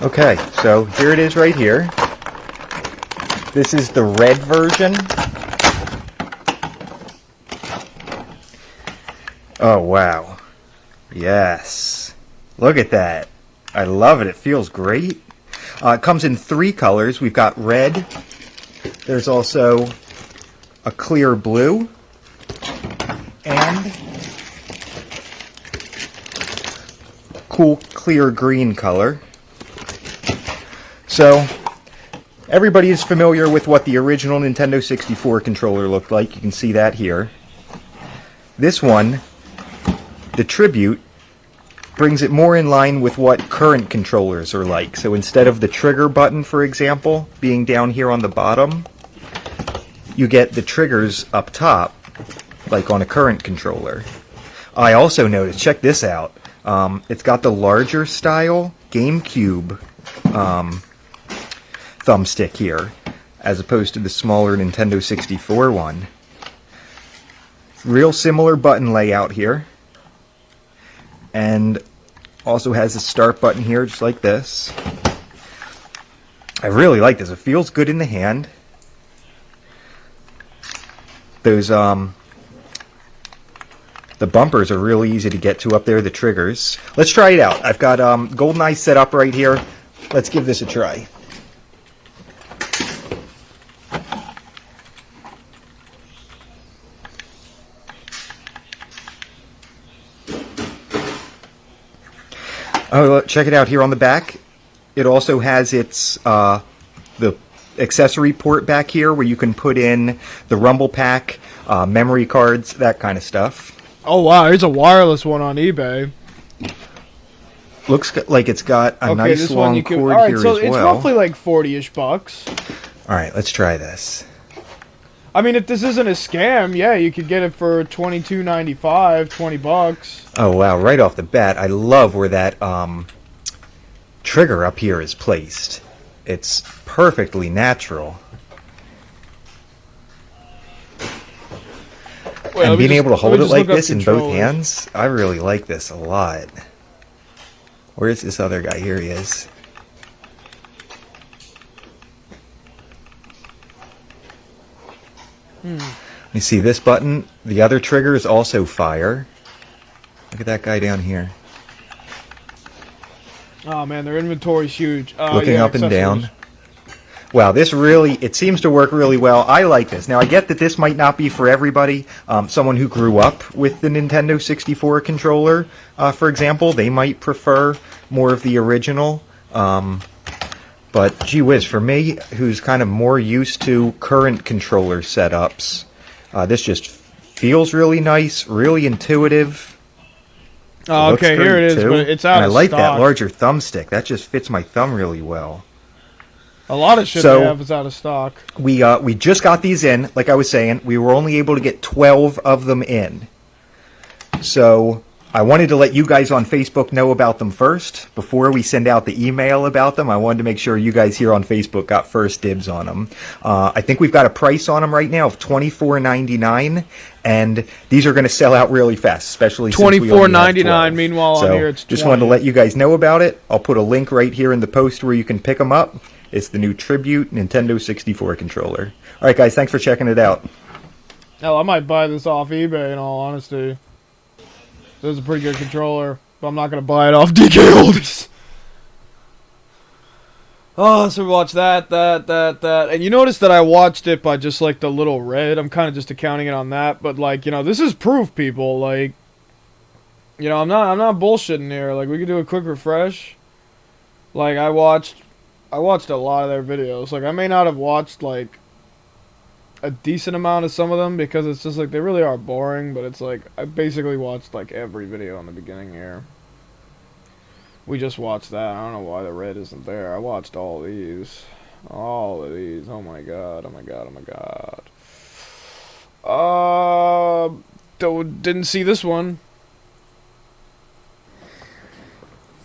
Okay, so here it is right here. This is the red version. Oh, wow. Yes. Look at that. I love it. It feels great. It comes in 3 colors. We've got red. There's also a clear blue. And cool clear green color. So, everybody is familiar with what the original Nintendo 64 controller looked like. You can see that here. This one, the Tribute, brings it more in line with what current controllers are like. So instead of the trigger button, for example, being down here on the bottom, you get the triggers up top, like on a current controller. I also noticed, check this out, it's got the larger style GameCube thumbstick here, as opposed to the smaller Nintendo 64 one. Real similar button layout here. And also has a start button here, just like this. I really like this. It feels good in the hand. Those, the bumpers are really easy to get to up there, the triggers. Let's try it out. I've got GoldenEye set up right here. Let's give this a try. Oh, check it out here on the back. It also has its the accessory port back here where you can put in the Rumble Pack, memory cards, that kind of stuff. Oh wow, here's a wireless one on eBay. Looks like it's got a nice long cord all right, here so as it's well. roughly like 40-ish bucks. All right, let's try this. I mean, if this isn't a scam, yeah, you could get it for $22.95, 20 bucks. Oh wow, right off the bat, I love where that trigger up here is placed. It's perfectly natural. Wait, and being able to hold it like look up this in both controllers. hands, I really like this a lot. Where's this other guy? Here he is. You see this button? The other trigger is also fire. Look at that guy down here. Oh man, their inventory's huge. Looking yeah, up and down. accessories. Wow, it seems to work really well. I like this. Now, I get that this might not be for everybody. Someone who grew up with the Nintendo 64 controller, for example, they might prefer more of the original. But, gee whiz, for me, who's kind of more used to current controller setups, this just feels really nice, really intuitive. Oh, okay, here it is, too. but it's out and of I like stock. that larger thumbstick. That just fits my thumb really well. A lot of shit they have is out of stock. We just got these in. Like I was saying, we were only able to get 12 of them in. So I wanted to let you guys on Facebook know about them first. Before we send out the email about them, I wanted to make sure you guys here on Facebook got first dibs on them. I think we've got a price on them right now of $24.99, and these are going to sell out really fast, especially since we only have 12. $24.99. Meanwhile, on here it's $20. Just wanted to let you guys know about it. I'll put a link right here in the post where you can pick them up. It's the new Tribute Nintendo 64 controller. All right, guys, thanks for checking it out. Hell, I might buy this off eBay, in all honesty. This is a pretty good controller, but I'm not going to buy it off DKOldies. Oh, so we watched that. And you notice that I watched it by just, like, the little red. I'm kind of just accounting it on that. But, like, you know, this is proof, people. Like, you know, I'm not bullshitting here. Like, we could do a quick refresh. Like, I watched a lot of their videos. Like, I may not have watched, like, a decent amount of some of them because it's just like they really are boring, but it's like I basically watched like every video in the beginning here. We just watched that. I don't know why the red isn't there. I watched all these. All of these. Oh my god. Oh my god. Oh my god. Didn't see this one.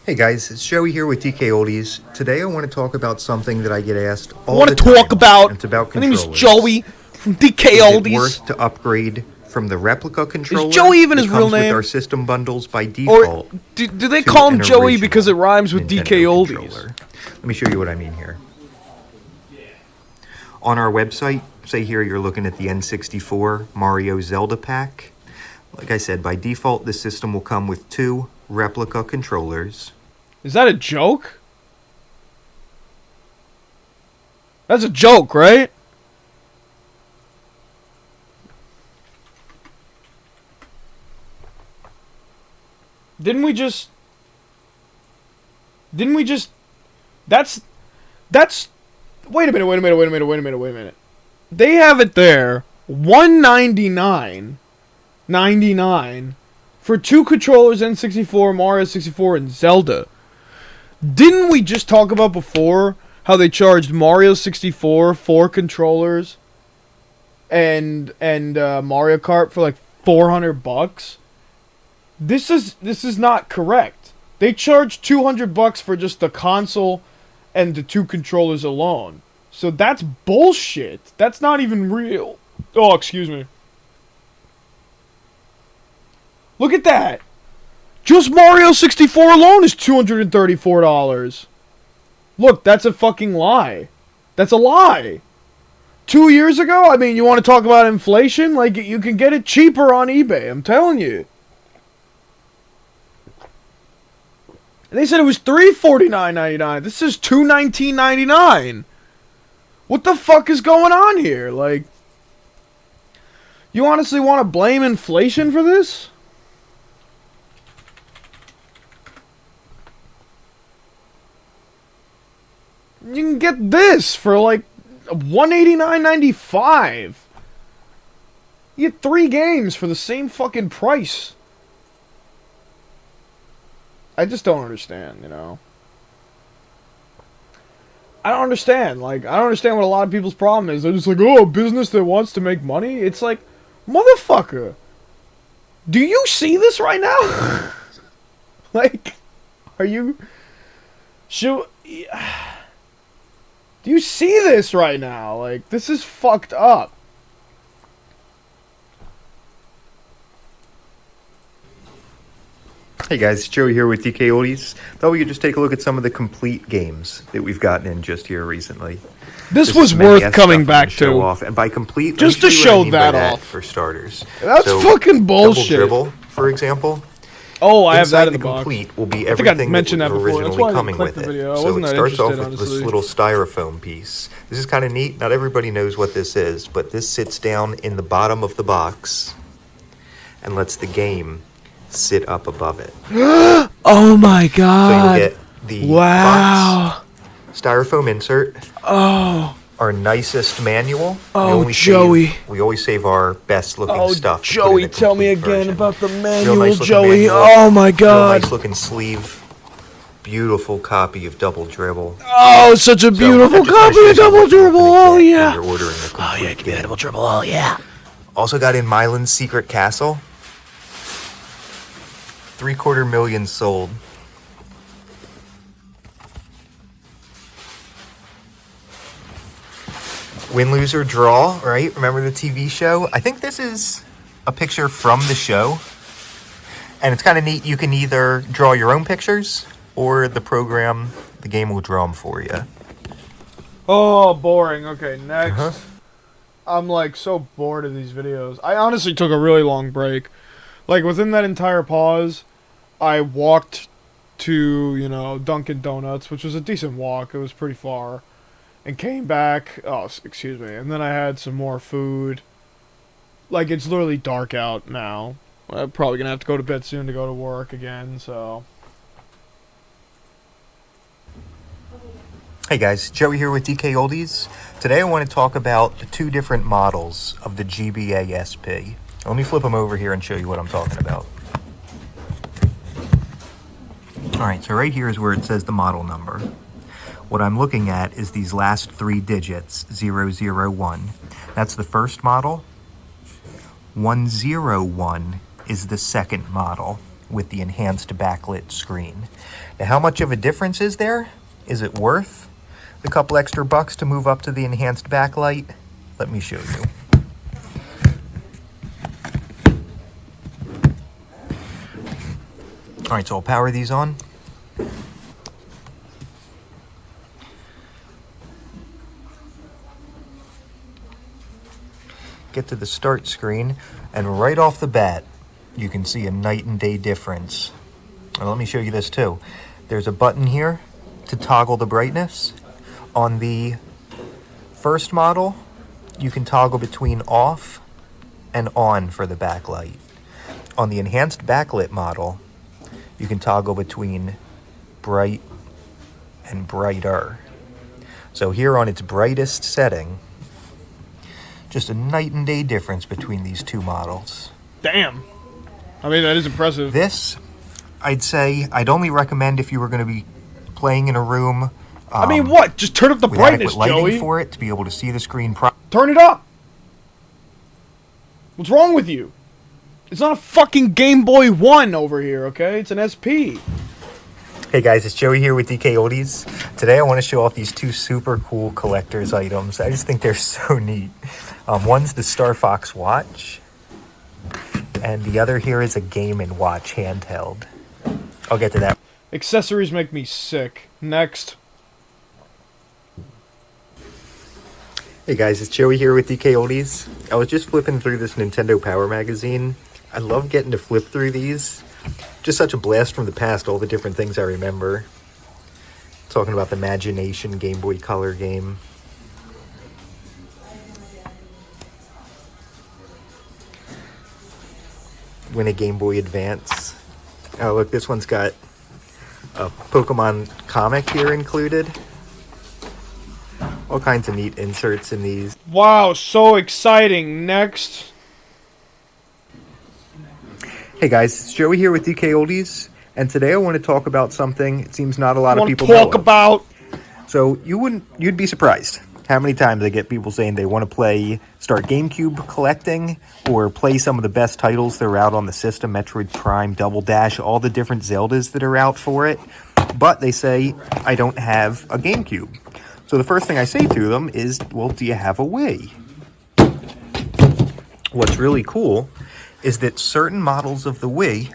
Hey guys, it's Joey here with DKOldies. Today I want to talk about something that I get asked all the time. I want to talk about. It's about My name is controllers. Joey from Is it DKOldies. worth to upgrade from the replica controller? Is Joey even that his real comes with name? our system bundles by default. Or do they to call him an Joey because it original rhymes with Nintendo DKOldies? controller. Let me show you what I mean here. On our website, say here you're looking at the N64 Mario Zelda pack. Like I said, by default, the system will come with 2 replica controllers. Is that a joke? That's a joke, right? Didn't we just... That's... Wait a minute. They have it there, $199.99 for 2 controllers, N64, Mario 64, and Zelda. Didn't we just talk about before how they charged Mario 64 4 controllers and Mario Kart for like $400? This is not correct. They charge $200 for just the console and the 2 controllers alone. So that's bullshit. That's not even real. Oh, excuse me. Look at that. Just Mario 64 alone is $234. Look, that's a fucking lie. That's a lie. 2 years ago, I mean, you want to talk about inflation? Like, you can get it cheaper on eBay, I'm telling you. And they said it was $349.99. This is $219.99. What the fuck is going on here? Like, you honestly want to blame inflation for this? You can get this for like $189.95. You get 3 games for the same fucking price. I just don't understand, you know. I don't understand. Like, I don't understand what a lot of people's problem is. They're just like, oh, a business that wants to make money? It's like, motherfucker. Do you see this right now? Like, are you... Do you see this right now? Like, this is fucked up. Hey guys, it's Joey here with DKOldies. Thought we could just take a look at some of the complete games that we've gotten in just here recently. This is was some worth NES coming stuff back I'm gonna show to. off. And by complete, Just let me to show you what I show mean by that that off. for starters. That's fucking bullshit. Double Dribble, for example. Oh, I have that Inside in the the box. complete will be I think I everything mentioned that that was before. That's originally why I didn't coming click with the it. video. I So wasn't it that starts off interested, with this honestly. little styrofoam piece. This is kind of neat. Not everybody knows what this is, but this sits down in the bottom of the box and lets the game sit up above it. Oh my So god. you'll get the Wow. box, styrofoam insert, Oh. our nicest manual. Oh, Joey. We always save our best looking Oh, stuff. to put Joey, in a tell me complete again version. about the Real manual, nice looking Joey. manual, Oh my real god. nice looking sleeve. Beautiful copy of Double Dribble. Oh, such a beautiful So, that copy of just kinda shows you Double what you're Dribble. gonna Oh get when yeah. You're ordering a complete Oh yeah, give me that game. Double Dribble. Oh yeah. Also got in Mylan's Secret Castle. 750,000 sold. Win, lose, or draw, right? Remember the TV show? I think this is a picture from the show. And it's kind of neat. You can either draw your own pictures or the program, the game will draw them for you. Oh, boring. Okay, next. Uh-huh. I'm like so bored of these videos. I honestly took a really long break. Like within that entire pause, I walked to, Dunkin' Donuts, which was a decent walk. It was pretty far. And came back. Oh, excuse me. And then I had some more food. Like, it's literally dark out now. I'm probably going to have to go to bed soon to go to work again, so. Hey guys, Joey here with DKOldies. Today I want to talk about the two different models of the GBA SP. Let me flip them over here and show you what I'm talking about. Alright, so right here is where it says the model number. What I'm looking at is these last three digits, 001. That's the first model. 101 is the second model with the enhanced backlit screen. Now, how much of a difference is there? Is it worth the couple extra bucks to move up to the enhanced backlight? Let me show you. All right, so I'll power these on. Get to the start screen, and right off the bat, you can see a night and day difference. And let me show you this too. There's a button here to toggle the brightness. On the first model, you can toggle between off and on for the backlight. On the enhanced backlit model, you can toggle between bright and brighter. So here on its brightest setting, just a night and day difference between these two models. Damn. I mean, that is impressive. This, I'd say, I'd only recommend if you were going to be playing in a room. I mean, what? Just turn up the with brightness, adequate lighting Joey. for it to be able to see the screen. Turn it up. What's wrong with you? It's not a fucking Game Boy 1 over here, okay? It's an SP. Hey guys, it's Joey here with DKOldies. Today I want to show off these two super cool collector's items. I just think they're so neat. One's the Star Fox watch, and the other here is a Game & Watch handheld. I'll get to that. Accessories make me sick. Next. Hey guys, it's Joey here with DKOldies. I was just flipping through this Nintendo Power magazine. I love getting to flip through these. Just such a blast from the past, all the different things I remember. Talking about the Imagination Game Boy Color game. Win a Game Boy Advance. Oh look, this one's got a Pokemon comic here included. All kinds of neat inserts in these. Wow, so exciting. Next. Hey guys, it's Joey here with DKOldies, and today I want to talk about something it seems not a lot of people know talk of. about. So you'd be surprised how many times I get people saying they want to start GameCube collecting, or play some of the best titles that are out on the system, Metroid Prime, Double Dash, all the different Zeldas that are out for it, but they say, I don't have a GameCube. So the first thing I say to them is, well, do you have a Wii? What's really cool is that certain models of the Wii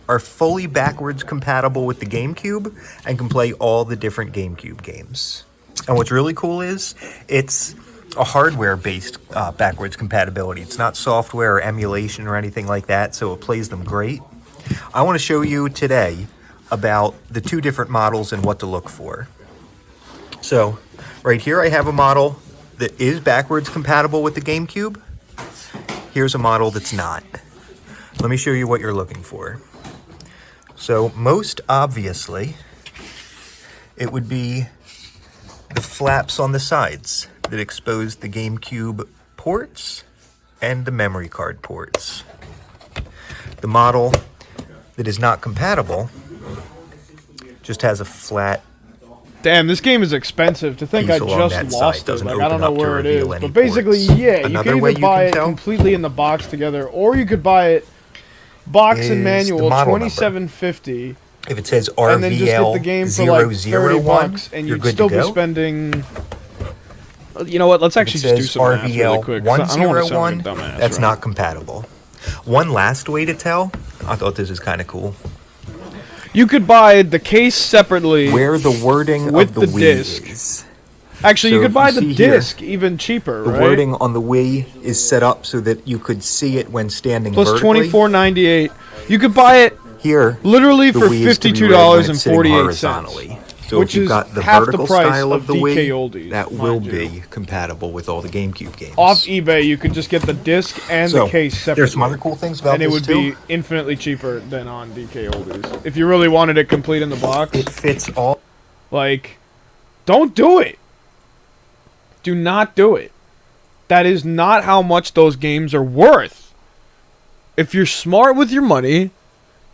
are fully backwards compatible with the GameCube and can play all the different GameCube games. And what's really cool is it's a hardware-based backwards compatibility. It's not software or emulation or anything like that, so it plays them great. I want to show you today about the two different models and what to look for. So, right here I have a model that is backwards compatible with the GameCube. Here's a model that's not. Let me show you what you're looking for. So, most obviously, it would be the flaps on the sides that expose the GameCube ports and the memory card ports. The model that is not compatible just has a flat. Damn, this game is expensive. To think I Piece along that just side lost it. doesn't Like, I don't open know up to where it is. reveal any But basically, ports. yeah, you Another can way either you buy can it tell completely in the box together, or you could buy it box Is and the manual, model number. $27.50, If it says and then just get the game for like $30, RVL001, and you're you'd good still to be go. spending. You know what? Let's If actually it just do says some math really RVL quick. 'Cause I don't want to sound 101, like a dumbass. that's right? not compatible. One last way to tell, I thought this is kind of cool. You could buy the case separately. Where the wording with of the the Wii disc. is. Actually, So you could if buy you the see here, disc even cheaper, The right? wording on the Wii is set up so that you could see it when standing Plus vertically. $24.98. You could buy it Here, literally the for Wii is to be read when it's sitting $52.48. horizontally. So Which if you've is got the half the vertical price style of of the DKOldies, Wii, that will mind you. be compatible with all the GameCube games. Off eBay, you could just get the disc and So, the case separately. there's some other cool things about and it this would too. be infinitely cheaper than on DKOldies. If you really wanted it complete in the box, It fits all. like, don't do it. Do not do it. That is not how much those games are worth. If you're smart with your money,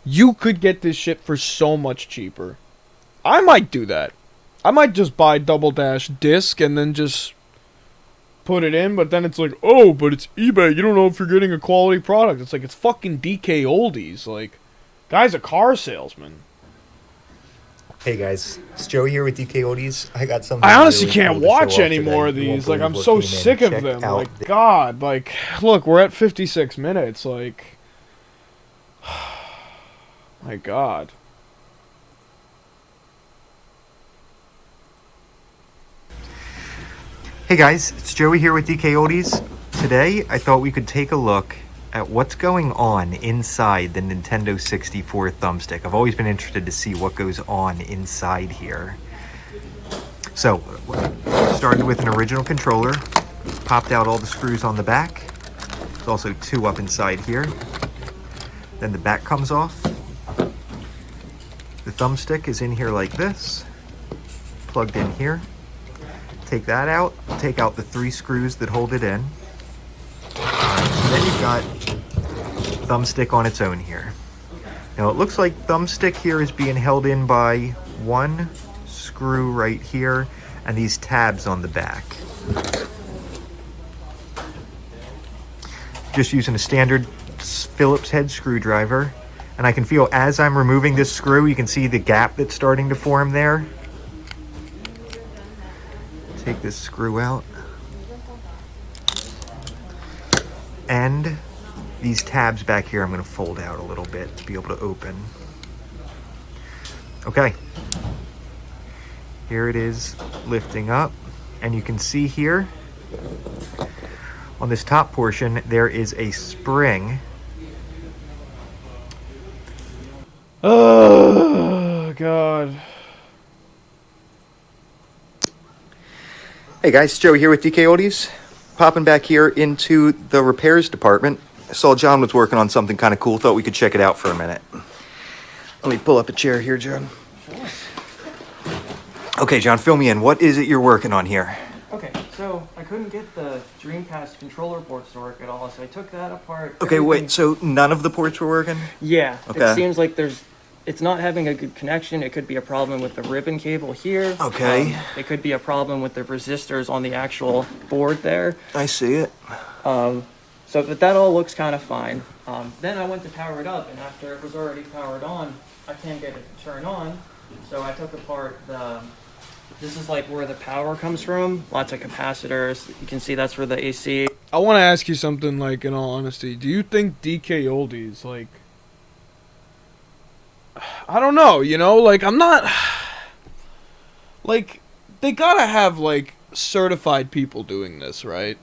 you could get this shit for so much cheaper. I might do that. I might just buy Double Dash disc and then just put it in, but then it's like, oh, but it's eBay. You don't know if you're getting a quality product. It's like, it's fucking DKOldies. Like, guy's a car salesman. Hey guys, it's Joe here with DKOldies. I got something. I honestly really can't cool to show watch off any today. more of You won't these. Like, I'm believe what so came in. sick of Check them. out Like, the- God. Like, look, we're at 56 minutes. Like, my God. Hey guys, it's Joey here with DKOldies. Today, I thought we could take a look at what's going on inside the Nintendo 64 thumbstick. I've always been interested to see what goes on inside here. So, started with an original controller, popped out all the screws on the back. There's also two up inside here. Then the back comes off. The thumbstick is in here like this, plugged in here. Take that out, take out the three screws that hold it in. Then you've got thumbstick on its own here. Now it looks like thumbstick here is being held in by one screw right here and these tabs on the back. Just using a standard Phillips head screwdriver, and I can feel as I'm removing this screw, you can see the gap that's starting to form there. Take this screw out. And these tabs back here I'm going to fold out a little bit to be able to open. Okay. Here it is lifting up, and you can see here on this top portion there is a spring. Oh, God. Hey guys, Joe here with DKOldies. Popping back here into the repairs department. I saw John was working on something kind of cool. Thought we could check it out for a minute. Let me pull up a chair here, John. Okay, John, fill me in. What is it you're working on here? Okay, so I couldn't get the Dreamcast controller ports to work at all, so I took that apart. Okay, everything- wait, so none of the ports were working? Yeah, Okay. it seems like it's not having a good connection. It could be a problem with the ribbon cable here. Okay. It could be a problem with the resistors on the actual board there. I see it. But that all looks kind of fine. Then I went to power it up, and after it was already powered on, I can't get it to turn on. So I took apart this is like where the power comes from. Lots of capacitors. You can see that's where the AC. I want to ask you something, like, in all honesty. Do you think DKOldies, like... I don't know, you know? Like, I'm not... Like, they gotta have, like, certified people doing this, right?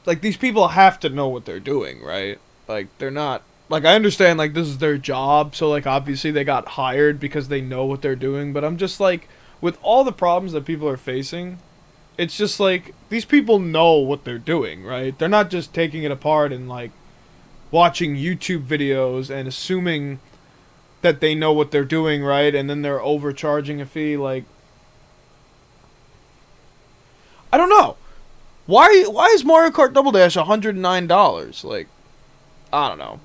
Like, these people have to know what they're doing, right? Like, they're not like, I understand, like, this is their job, so, like, obviously they got hired because they know what they're doing, but I'm just like, with all the problems that people are facing, it's just like, these people know what they're doing, right? They're not just taking it apart and, like, watching YouTube videos and assuming that they know what they're doing, right? And then they're overcharging a fee, like, I don't know. Why is Mario Kart Double Dash $109? Like, I don't know.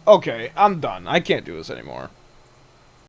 Okay, I'm done. I can't do this anymore.